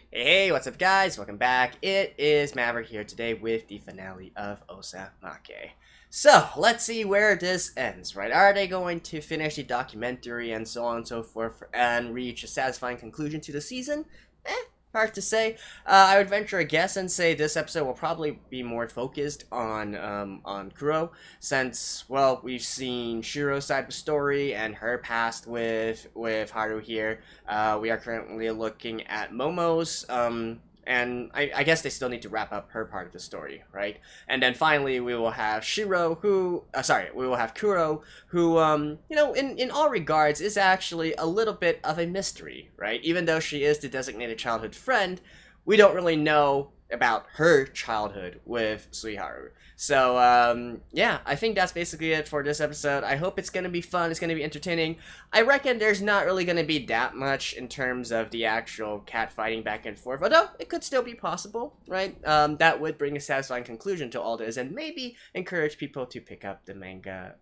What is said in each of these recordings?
Hey, what's up guys? Welcome back. It is Maverick here today with the finale of Osamake. So, let's see where this ends, right? Are they going to finish the documentary and so on and so forth and reach a satisfying conclusion to the season? Hard to say. I would venture a guess and say this episode will probably be more focused on Kuro, since well we've seen Shiro's side of the story and her past with Haru here. We are currently looking at Momo's and I guess they still need to wrap up her part of the story, right? And then finally we will have Shiro, we will have Kuro, who, in all regards is actually a little bit of a mystery, right? Even though she is the designated childhood friend, we don't really know about her childhood with Suiharu. So, yeah, I think that's basically it for this episode. I hope it's going to be fun. It's going to be entertaining. I reckon there's not really going to be that much in terms of the actual cat fighting back and forth, although it could still be possible, right? That would bring a satisfying conclusion to all this and maybe encourage people to pick up the manga,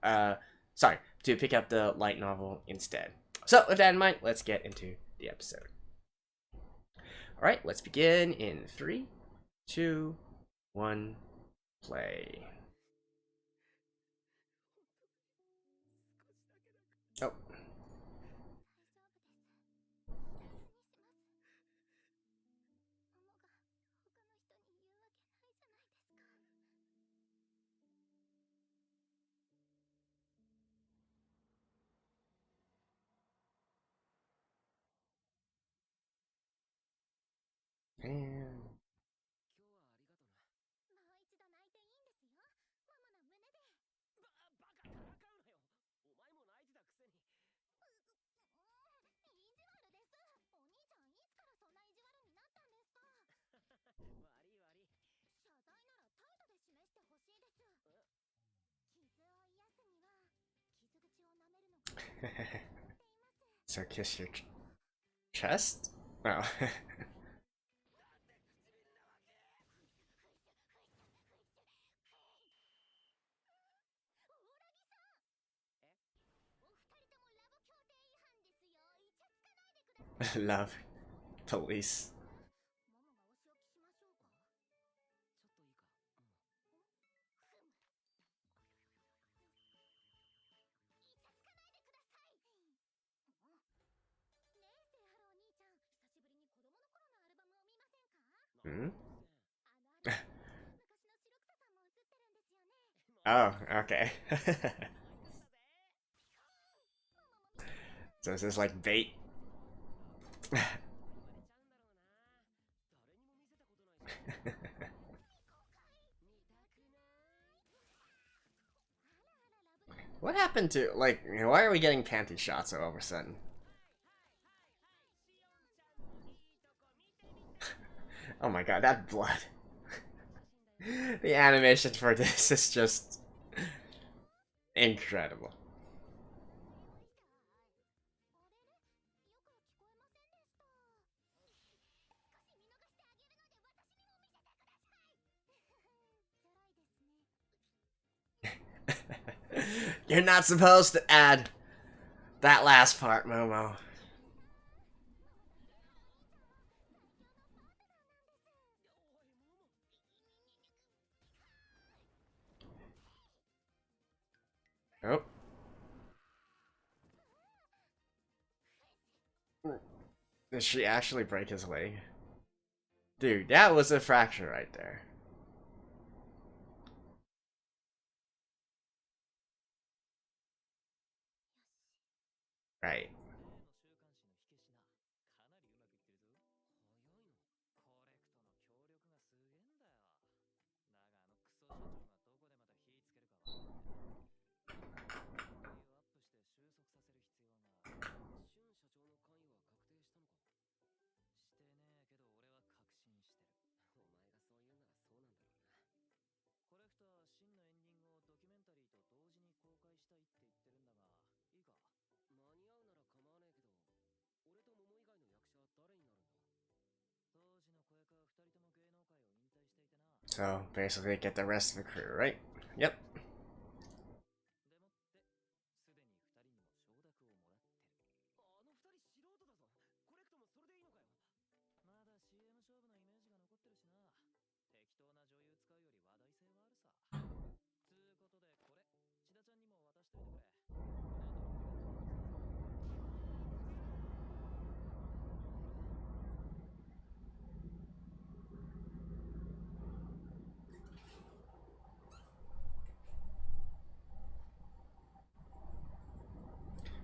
to pick up the light novel instead. So, with that in mind, let's get into the episode. Alright, let's begin in 3, 2, 1, play. Oh. Man. So kiss your chest? Oh. Love. Police. Hmm? Oh, okay. So is this like bait? What happened to, like, why are we getting panty shots all of a sudden? Oh my god, that blood. The animation for this is just incredible. You're not supposed to add that last part, Momo. Oh. Did she actually break his leg? Dude, that was a fracture right there. Right. So basically get the rest of the crew, right? Yep.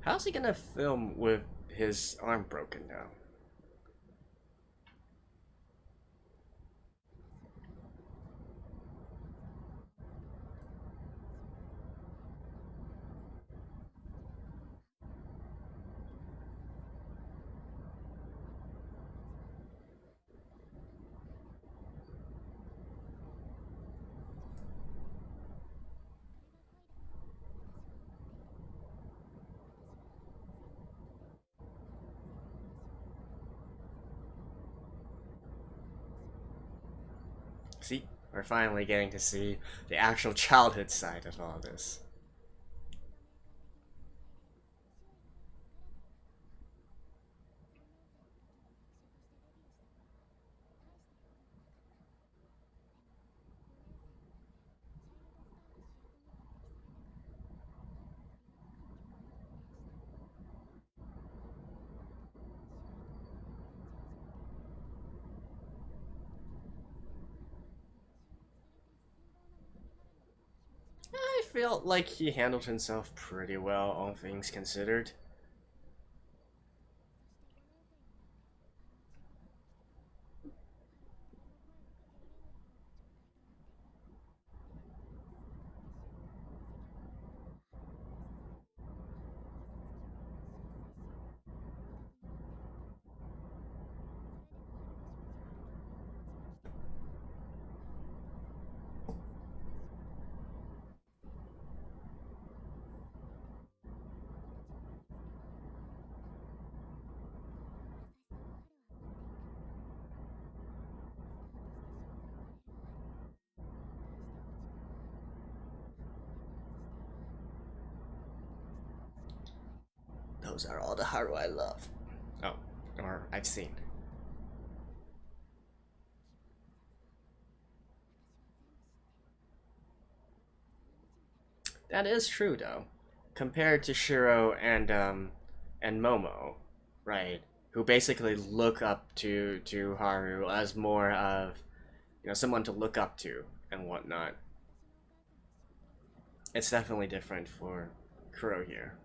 How's he gonna film with his arm broken now? See, we're finally getting to see the actual childhood side of all this. I felt like he handled himself pretty well, all things considered. Those are all the Haru I love. Oh, or I've seen. That is true, though. Compared to Shiro and Momo, right? Who basically look up to Haru as more of someone to look up to and whatnot. It's definitely different for Kuro here.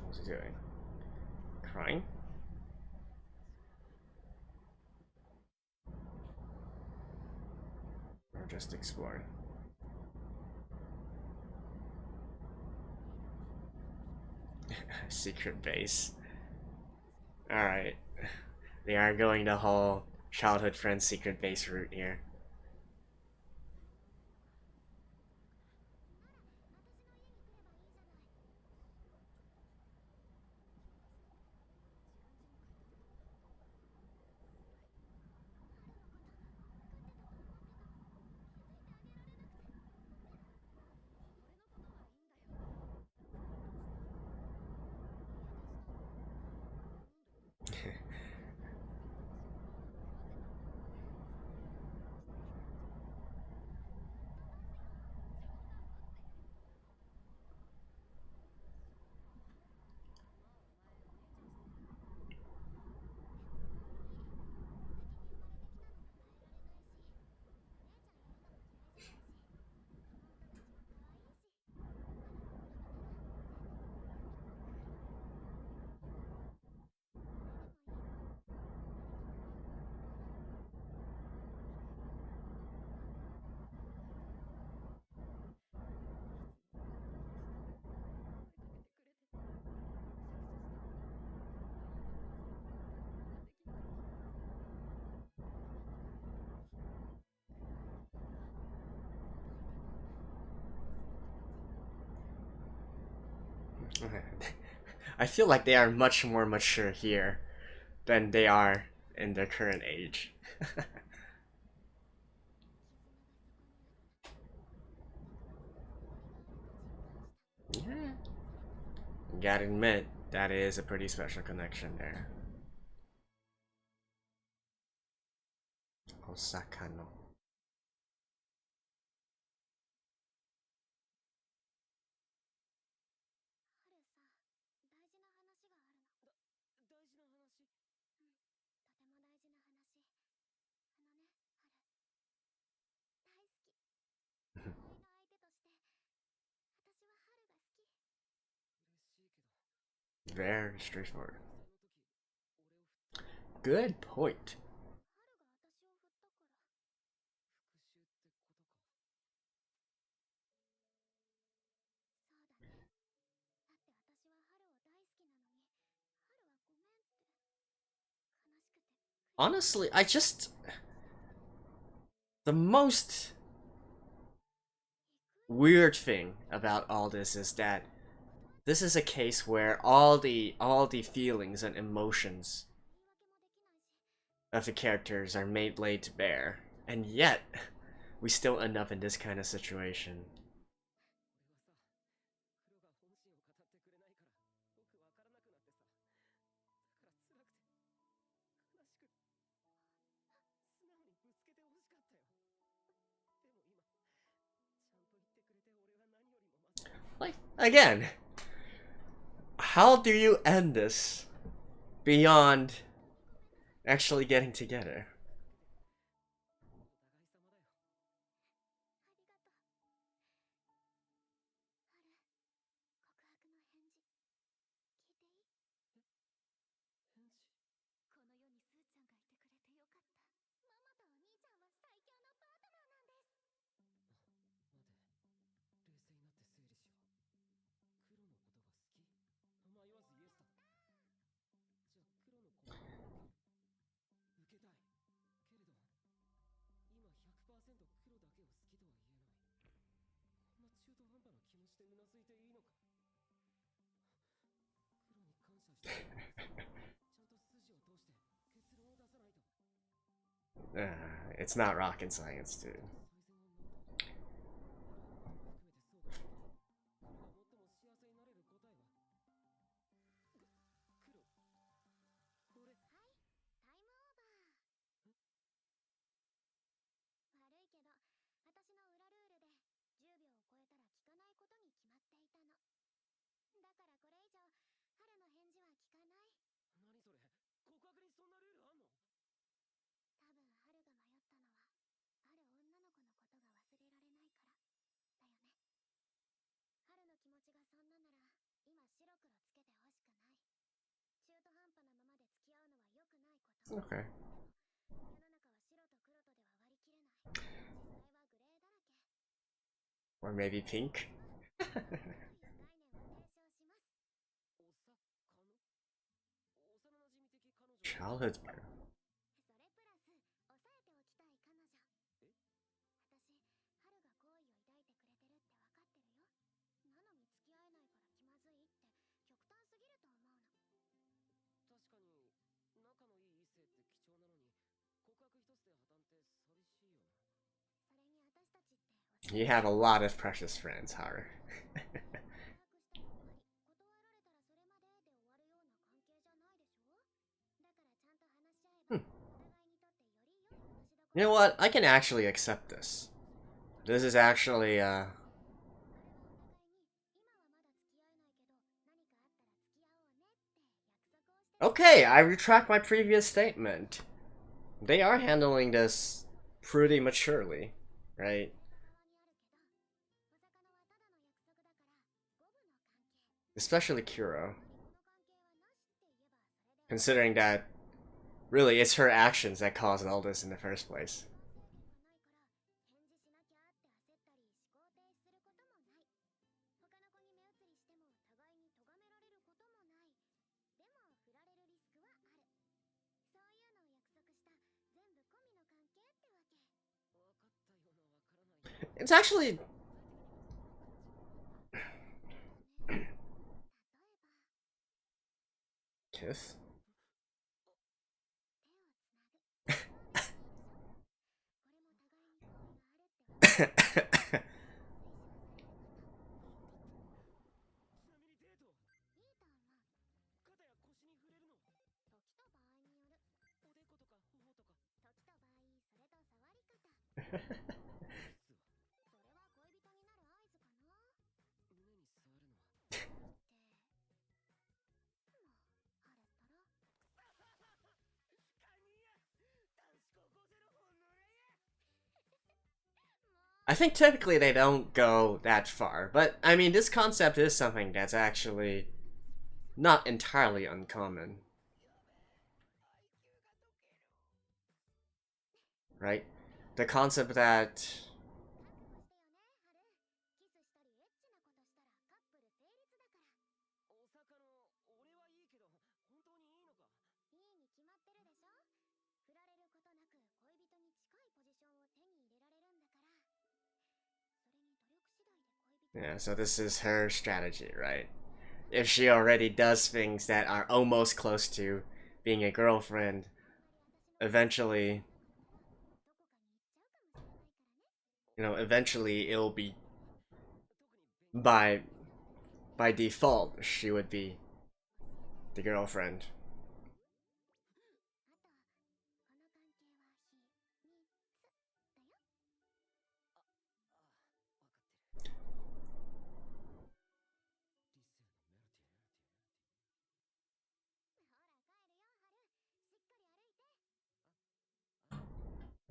What's he doing? Crying? Or just exploring? Secret base. Alright. They are going the whole childhood friend secret base route here. I feel like they are much more mature here than they are in their current age. You gotta admit, that is a pretty special connection there. Osaka no. 'Very straightforward. Good point. Honestly, the most weird thing about all this is that this is a case where all the feelings and emotions of the characters are made laid to bear, and yet we still end up in this kind of situation. Like, again, how do you end this beyond actually getting together? It's not rocket science, dude. Okay. Or maybe pink? Childhood's better. You have a lot of precious friends, Haru. You know what? I can actually accept this. This is actually, okay, I retract my previous statement. They are handling this pretty maturely, right? Especially Kuro. Considering that, really, it's her actions that caused all this in the first place. It's actually... Kiss? I think typically they don't go that far, but I mean, this concept is something that's actually not entirely uncommon. Right? The concept that. Yeah, so this is her strategy, right? If she already does things that are almost close to being a girlfriend, eventually, eventually it'll be by default she would be the girlfriend.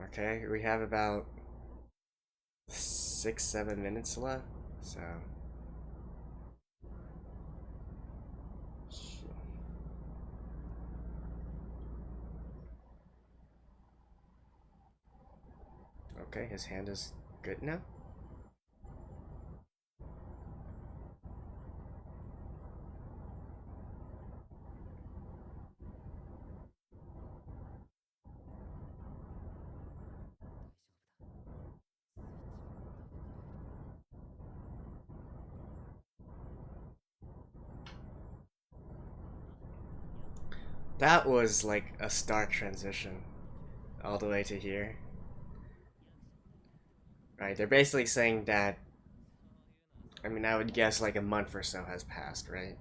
Okay, we have about 6-7 minutes left, so. Okay, his hand is good now. That was like a stark transition all the way to here. Right, they're basically saying that, I mean, I would guess like a month or so has passed, right?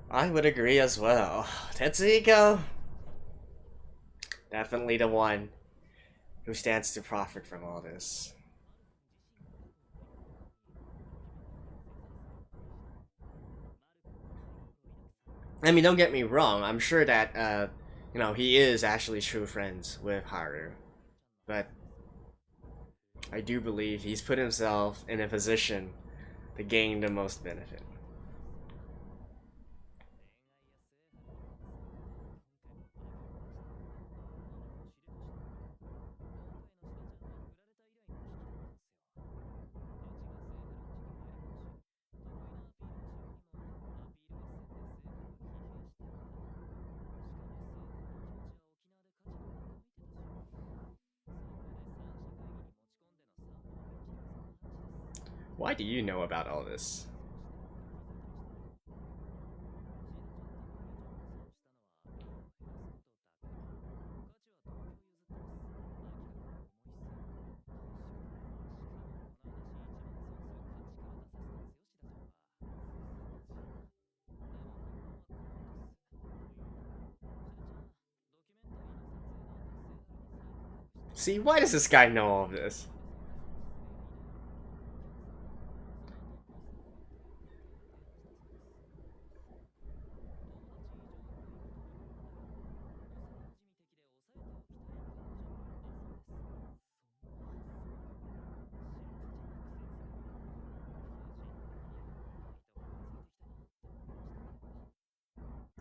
I would agree as well. Tetsuhiko, definitely the one who stands to profit from all this. I mean, don't get me wrong. I'm sure that he is actually true friends with Haru, but I do believe he's put himself in a position to gain the most benefit. Why do you know about all this? See, why does this guy know all of this?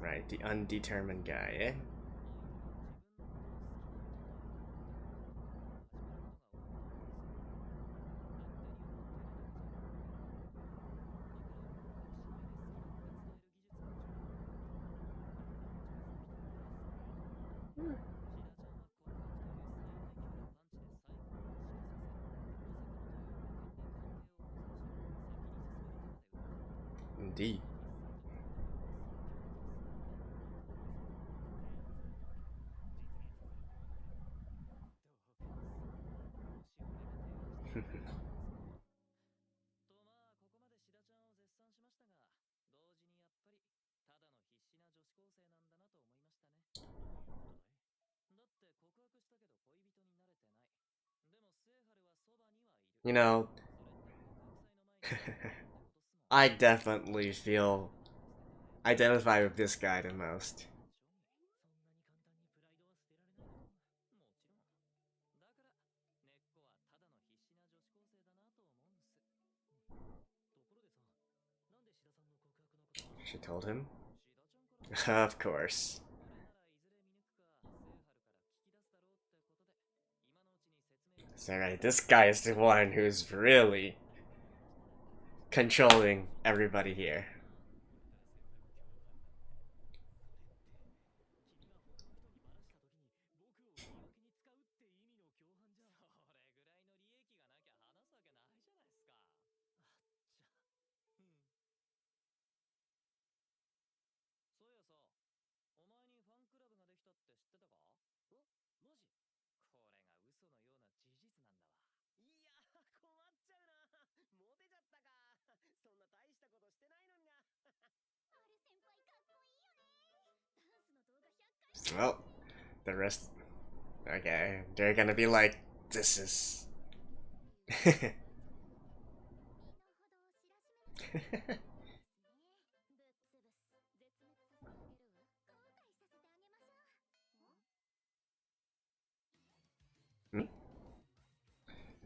Right, the undetermined guy, eh? Indeed. You know, I definitely feel identify with this guy the most. She told him? Of course. Alright, this guy is the one who's really controlling everybody here. Well, the rest... Okay, they're gonna be like, this is...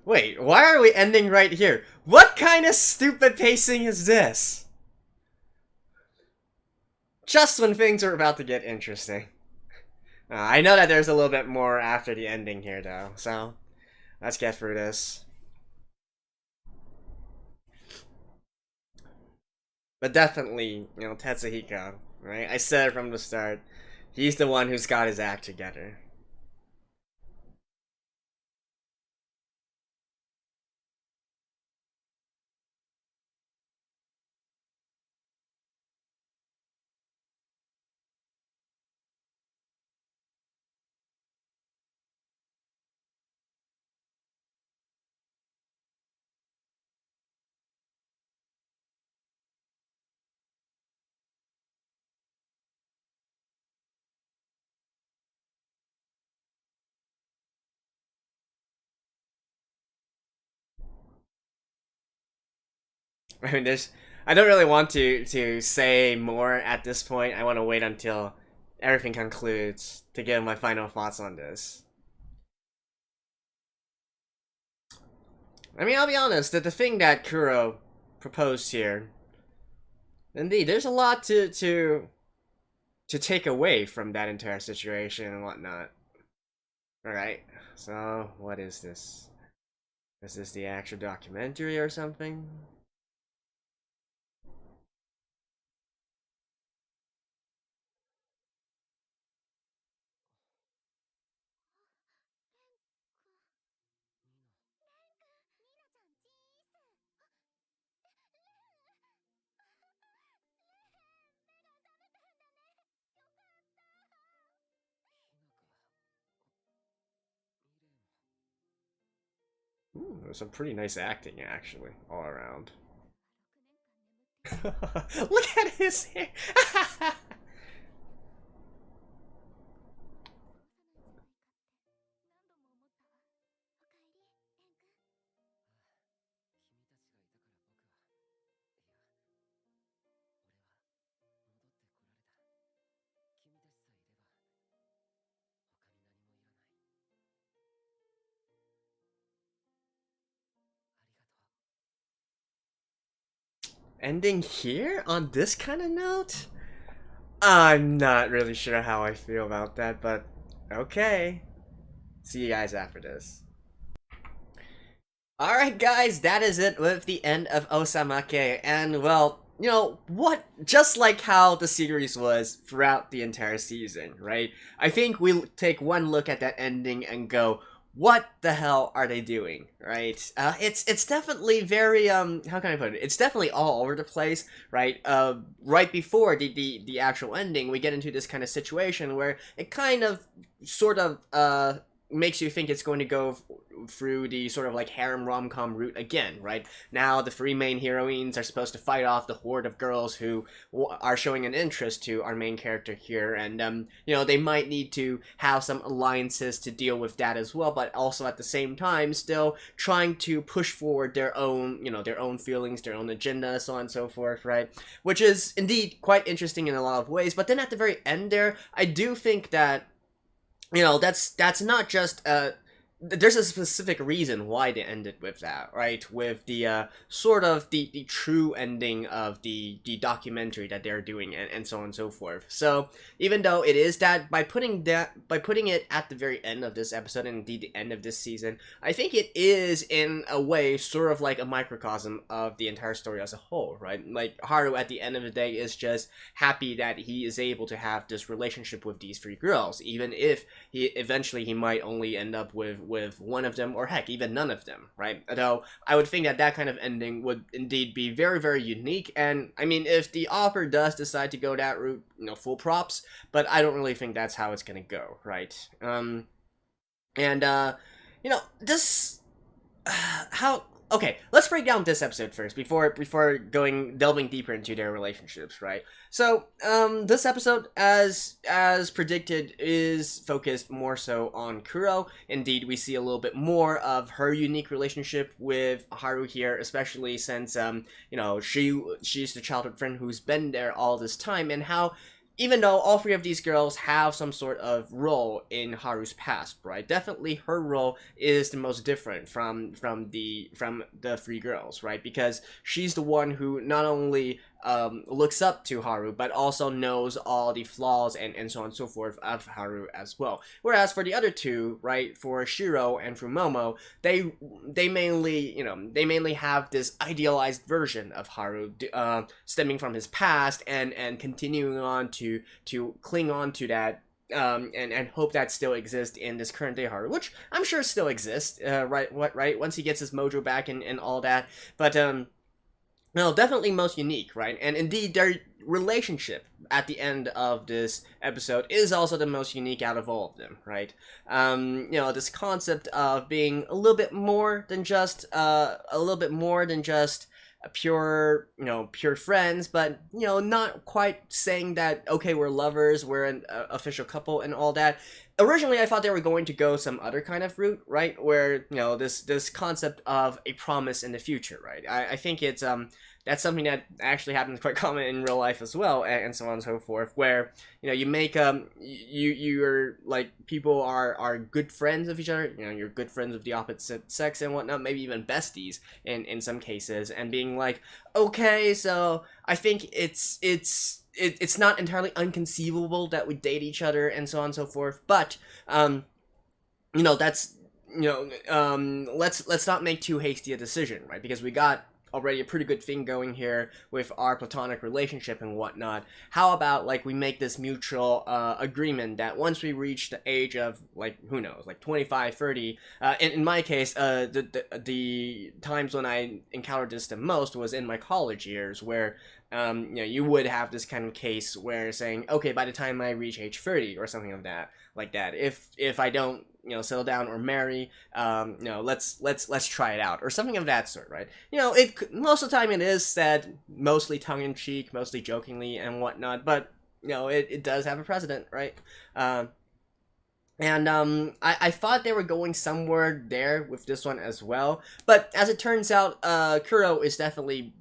Wait, why are we ending right here? What kind of stupid pacing is this? Just when things are about to get interesting. I know that there's a little bit more after the ending here, though, so let's get through this. But definitely, you know, Tetsuhiko, right? I said it from the start. He's the one who's got his act together. I mean, I don't really want to say more at this point. I want to wait until everything concludes to give my final thoughts on this. I mean, I'll be honest, that the thing that Kuro proposed here, indeed, there's a lot to take away from that entire situation and whatnot. Alright, so what is this? Is this the actual documentary or something? There's some pretty nice acting, actually, all around. Look at his hair! Ending here on this kind of note? I'm not really sure how I feel about that, but okay. See you guys after this. Alright guys, that is it with the end of Osamake, and well, you know, what, just like how the series was throughout the entire season, right? I think we'll take one look at that ending and go, what the hell are they doing, right? It's definitely very, how can I put it? It's definitely all over the place, right? Right before the actual ending, we get into this kind of situation where it kind of, sort of, makes you think it's going to go through the sort of like harem rom-com route again, right? Now the three main heroines are supposed to fight off the horde of girls who are showing an interest to our main character here, and you know, they might need to have some alliances to deal with that as well, but also at the same time still trying to push forward their own, you know, their own feelings, their own agenda, so on and so forth, right? Which is indeed quite interesting in a lot of ways. But then at the very end there, I do think that, you know, that's not just there's a specific reason why they ended with that, right? With the sort of the true ending of the documentary that they're doing, and so on and so forth. So even though it is that, by putting it at the very end of this episode, and indeed the end of this season, I think it is in a way sort of like a microcosm of the entire story as a whole, right? Like Haru at the end of the day is just happy that he is able to have this relationship with these three girls, even if he eventually might only end up with one of them, or heck, even none of them, right? Although I would think that kind of ending would indeed be very, very unique, and I mean, if the author does decide to go that route, you know, full props, but I don't really think that's how it's gonna go, right? You know, this okay, let's break down this episode first before delving deeper into their relationships, right? So, this episode, as predicted, is focused more so on Kuro. Indeed, we see a little bit more of her unique relationship with Haru here, especially since, you know, she's the childhood friend who's been there all this time, and how, even though all three of these girls have some sort of role in Haru's past, right? Definitely her role is the most different from the three girls, right? Because she's the one who not only looks up to Haru, but also knows all the flaws and so on and so forth of Haru as well. Whereas for the other two, right, for Shiro and for Momo, they mainly have this idealized version of Haru, stemming from his past, and continuing on to cling on to that, and hope that still exists in this current day Haru, which I'm sure still exists, right, once he gets his mojo back and all that, but no, definitely most unique, right? And indeed, their relationship at the end of this episode is also the most unique out of all of them, right? You know, this concept of being a little bit more than just pure friends, but, you know, not quite saying that, okay, we're lovers, we're an official couple and all that. Originally, I thought they were going to go some other kind of route, right? Where, you know, this concept of a promise in the future, right? I think it's, that's something that actually happens quite common in real life as well, and so on and so forth, where, you know, you make, you're, like, people are good friends of each other, you know, you're good friends of the opposite sex and whatnot, maybe even besties in some cases, and being like, okay, so I think it's not entirely unconceivable that we date each other and so on and so forth, but you know, that's, you know, let's not make too hasty a decision, right? Because we got already a pretty good thing going here with our platonic relationship and whatnot. How about, like, we make this mutual agreement that once we reach the age of, like, who knows, like 25, 30, in my case, the times when I encountered this the most was in my college years, where you know, you would have this kind of case where saying, okay, by the time I reach age 30 or something of that, like that, if I don't, you know, settle down or marry, you know, let's try it out, or something of that sort, right? You know, most of the time it is said mostly tongue-in-cheek, mostly jokingly and whatnot, but, you know, it does have a precedent, right? I thought they were going somewhere there with this one as well, but as it turns out, Kuro is definitely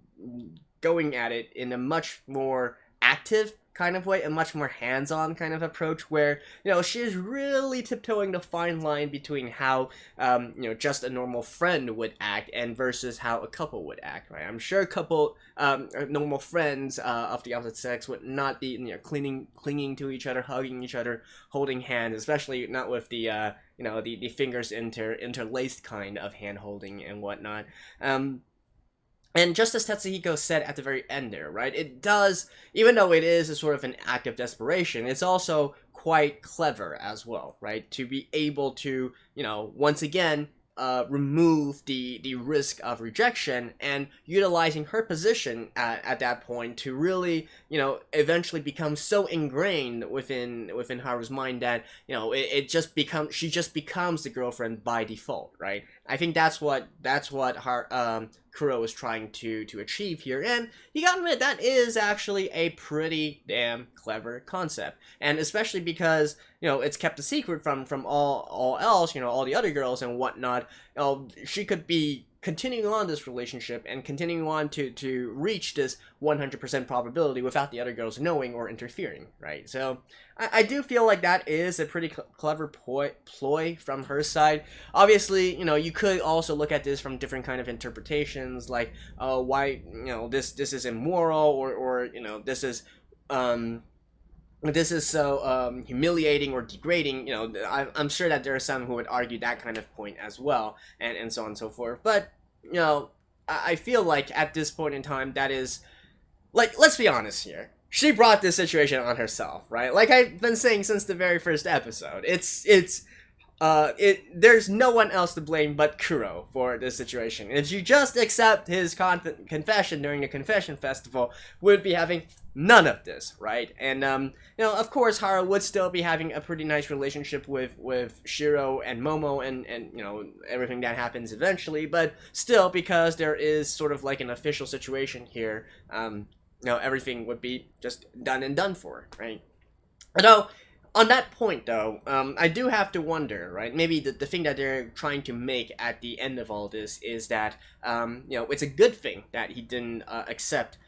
going at it in a much more active kind of way, a much more hands-on kind of approach, where, you know, she is really tiptoeing the fine line between how, you know, just a normal friend would act and versus how a couple would act, right? I'm sure a couple, normal friends of the opposite sex would not be, you know, clinging to each other, hugging each other, holding hands, especially not with the, you know, the fingers interlaced kind of hand-holding and whatnot. And just as Tetsuhiko said at the very end there, right, it does, even though it is a sort of an act of desperation, it's also quite clever as well, right, to be able to, you know, once again, remove the risk of rejection, and utilizing her position at that point to really, eventually become so ingrained within Haru's mind that, she just becomes the girlfriend by default, right? I think that's what Kuro is trying to achieve here, and you gotta admit that is actually a pretty damn clever concept, and especially because it's kept a secret from all else, all the other girls and whatnot. She could be continuing on this relationship and continuing on to reach this 100% probability without the other girls knowing or interfering, right? So I do feel like that is a pretty clever ploy from her side. Obviously, you could also look at this from different kind of interpretations, like why this is immoral, or this is so humiliating or degrading. I'm sure that there are some who would argue that kind of point as well, and so on and so forth. But I feel like at this point in time, that is, like, let's be honest here. She brought this situation on herself, right? Like I've been saying since the very first episode. There's no one else to blame but Kuro for this situation. If you just accept his confession during the confession festival, we'd be having none of this, right? And of course, Haru would still be having a pretty nice relationship with Shiro and Momo, and everything that happens eventually. But still, because there is sort of like an official situation here, everything would be just done and done for, right? Although, on that point, though, I do have to wonder, right? Maybe the thing that they're trying to make at the end of all this is that, it's a good thing that he didn't accept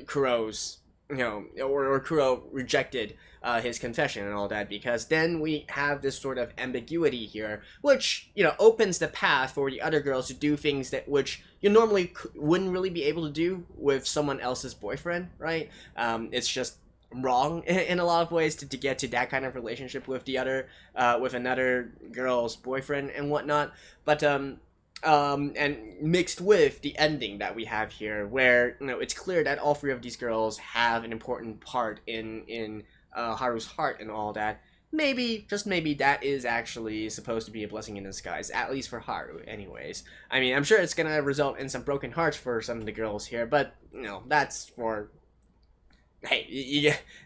Kuro's, or Kuro rejected his confession and all that, because then we have this sort of ambiguity here, which, opens the path for the other girls to do things which you normally wouldn't really be able to do with someone else's boyfriend, right? It's just wrong in a lot of ways to get to that kind of relationship with with another girl's boyfriend and whatnot. But and mixed with the ending that we have here, where it's clear that all three of these girls have an important part in Haru's heart and all that. Maybe, just maybe, that is actually supposed to be a blessing in disguise, at least for Haru, anyways. I mean, I'm sure it's gonna result in some broken hearts for some of the girls here, but, that's for... Hey,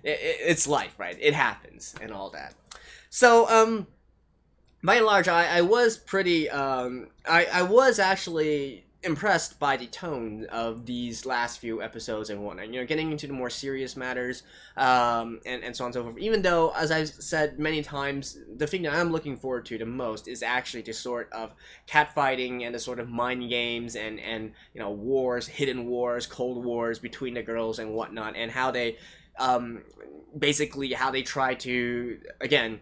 it's life, right? It happens, and all that. So, by and large, I was pretty, I was actually impressed by the tone of these last few episodes and whatnot. Getting into the more serious matters, and so on and so forth. Even though, as I've said many times, the thing that I'm looking forward to the most is actually the sort of catfighting and the sort of mind games and wars, hidden wars, cold wars between the girls and whatnot, and how they, basically how they try to, again,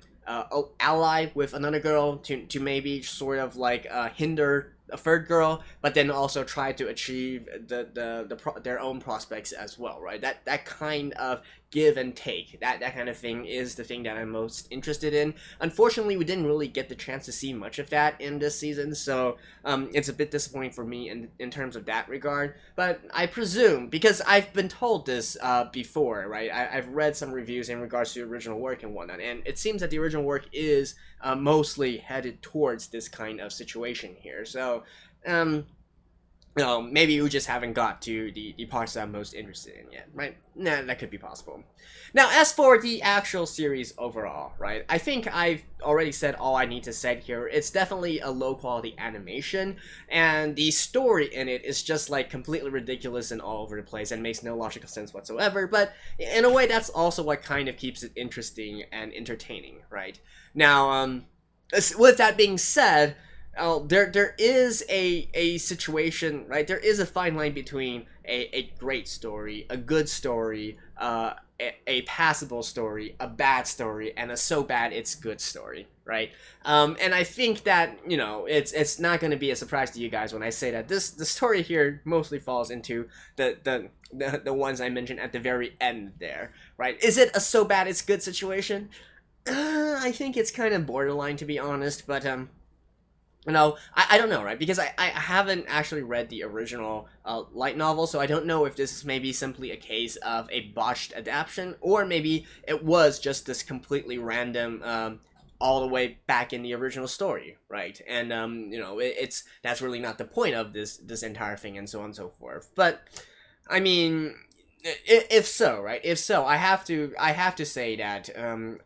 ally with another girl to maybe sort of like hinder a third girl, but then also try to achieve their own prospects as well, right? That kind of give and take, that kind of thing is the thing that I'm most interested in. Unfortunately, we didn't really get the chance to see much of that in this season, so it's a bit disappointing for me in terms of that regard. But I presume, because I've been told this before, right? I've read some reviews in regards to the original work and whatnot, and it seems that the original work is mostly headed towards this kind of situation here. So, maybe we just haven't got to the parts that I'm most interested in yet, right? Nah, that could be possible. Now, as for the actual series overall, right, I think I've already said all I need to say here. It's definitely a low-quality animation, and the story in it is just, like, completely ridiculous and all over the place and makes no logical sense whatsoever, but in a way, that's also what kind of keeps it interesting and entertaining, right? Now, with that being said, there is a situation, right? There is a fine line between a great story, a good story, a passable story, a bad story, and a so bad it's good story, right? And I think that, it's not going to be a surprise to you guys when I say that the story here mostly falls into the ones I mentioned at the very end there, right? Is it a so bad it's good situation? I think it's kind of borderline, to be honest, but I don't know, right? Because I haven't actually read the original light novel, so I don't know if this is maybe simply a case of a botched adaptation, or maybe it was just this completely random all the way back in the original story, right? And you know, that's really not the point of this entire thing, and so on and so forth. But I mean, if so, right? If so, I have to say that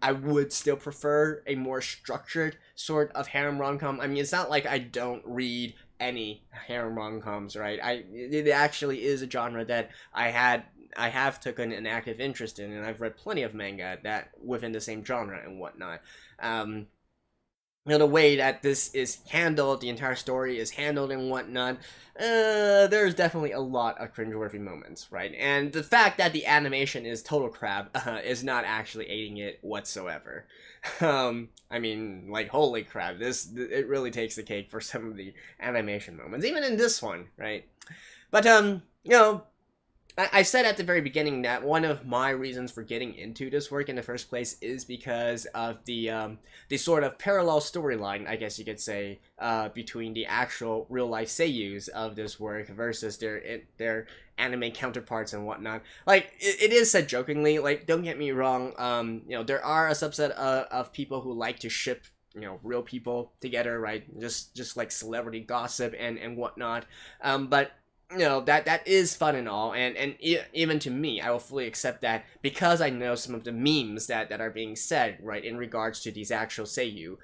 I would still prefer a more structured sort of harem rom-com. I mean, it's not like I don't read any harem rom-coms, right? It actually is a genre that I have taken an active interest in, and I've read plenty of manga that within the same genre and whatnot. You know, the way that this is handled, the entire story is handled and whatnot, there's definitely a lot of cringeworthy moments, right? And the fact that the animation is total crap is not actually aiding it whatsoever. I mean, like, holy crap, it really takes the cake for some of the animation moments, even in this one, right? But, you know, I said at the very beginning that one of my reasons for getting into this work in the first place is because of the sort of parallel storyline, I guess you could say, between the actual real-life seiyuus of this work versus their anime counterparts and whatnot. Like, it is said jokingly, like, don't get me wrong, you know, there are a subset of people who like to ship, you know, real people together, right? Just like celebrity gossip and whatnot. But you know, that is fun and all, and even to me, I will fully accept that because I know some of the memes that are being said, right, in regards to these actual seiyuu,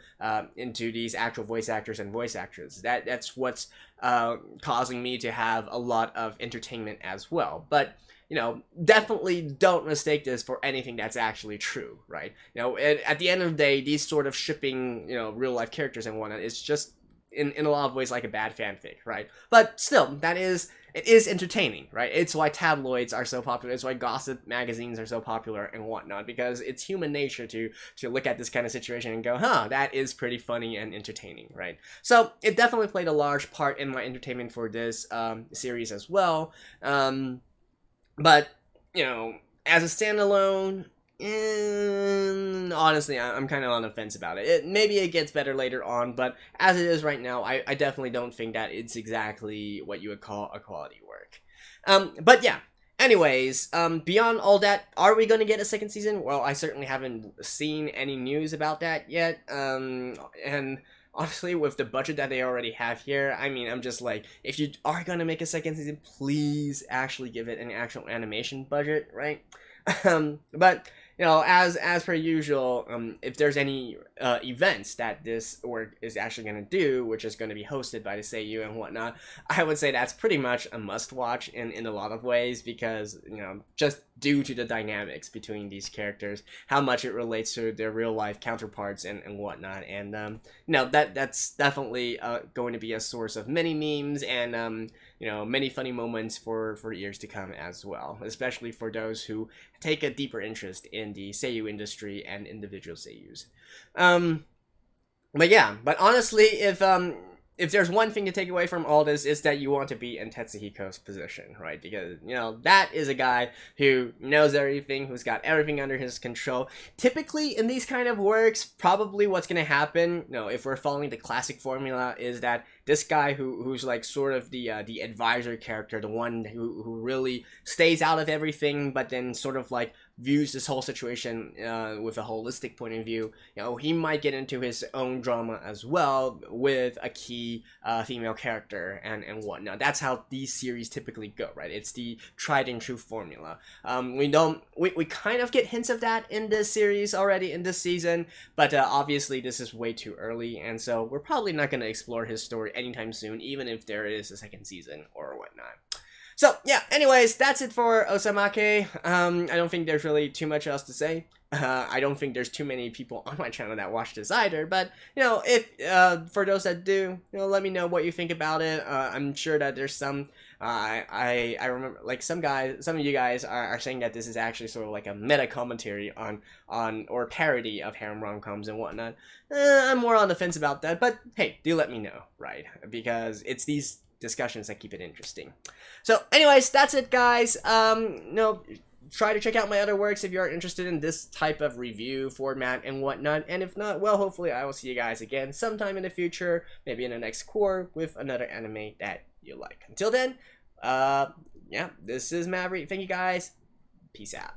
into these actual voice actors and voice actors. That's what's causing me to have a lot of entertainment as well. But you know, definitely don't mistake this for anything that's actually true, right? You know, at the end of the day, these sort of shipping, you know, real life characters and whatnot, it's just in a lot of ways like a bad fanfic, right? But still, it is entertaining, right? It's why tabloids are so popular. It's why gossip magazines are so popular and whatnot, because it's human nature to look at this kind of situation and go, huh, that is pretty funny and entertaining, right? So it definitely played a large part in my entertainment for this series as well. But, you know, as a standalone, honestly, I'm kind of on the fence about it. Maybe it gets better later on, but as it is right now, I definitely don't think that it's exactly what you would call a quality work. But yeah, anyways, beyond all that, are we going to get a second season? Well, I certainly haven't seen any news about that yet, and honestly, with the budget that they already have here, I mean, I'm just like, if you are going to make a second season, please actually give it an actual animation budget, right? But you know, as per usual, if there's any events that this work is actually going to do, which is going to be hosted by the seiyuu and whatnot, I would say that's pretty much a must-watch in a lot of ways, because, you know, just due to the dynamics between these characters, how much it relates to their real-life counterparts and whatnot, and, you know, that's definitely going to be a source of many memes and, you know, many funny moments for years to come as well, especially for those who take a deeper interest in the seiyuu industry and individual seiyuus. But yeah, but honestly, if there's one thing to take away from all this, is that you want to be in Tetsuhiko's position, right? Because, you know, that is a guy who knows everything, who's got everything under his control. Typically, in these kind of works, probably what's going to happen, you know, if we're following the classic formula, is that this guy who's like sort of the advisor character, the one who really stays out of everything, but then sort of like views this whole situation with a holistic point of view, you know, he might get into his own drama as well with a key female character and whatnot. That's how these series typically go, right? It's the tried and true formula. We kind of get hints of that in this series already in this season, but obviously this is way too early, and so we're probably not going to explore his story anytime soon, even if there is a second season or whatnot. So, yeah, anyways, that's it for Osamake. I don't think there's really too much else to say. I don't think there's too many people on my channel that watch this either, but, you know, if, for those that do, you know, let me know what you think about it. I'm sure that there's some, I remember, like, some of you guys are saying that this is actually sort of like a meta commentary on or parody of harem rom-coms and whatnot. I'm more on the fence about that, but hey, do let me know, right? Because it's these discussions that keep it interesting. So anyways, that's it, guys. No, try to check out my other works if you are interested in this type of review format and whatnot, and if not, well, hopefully I will see you guys again sometime in the future, maybe in the next core, with another anime that you like. Until then, yeah, this is Maverick. Thank you guys. Peace out.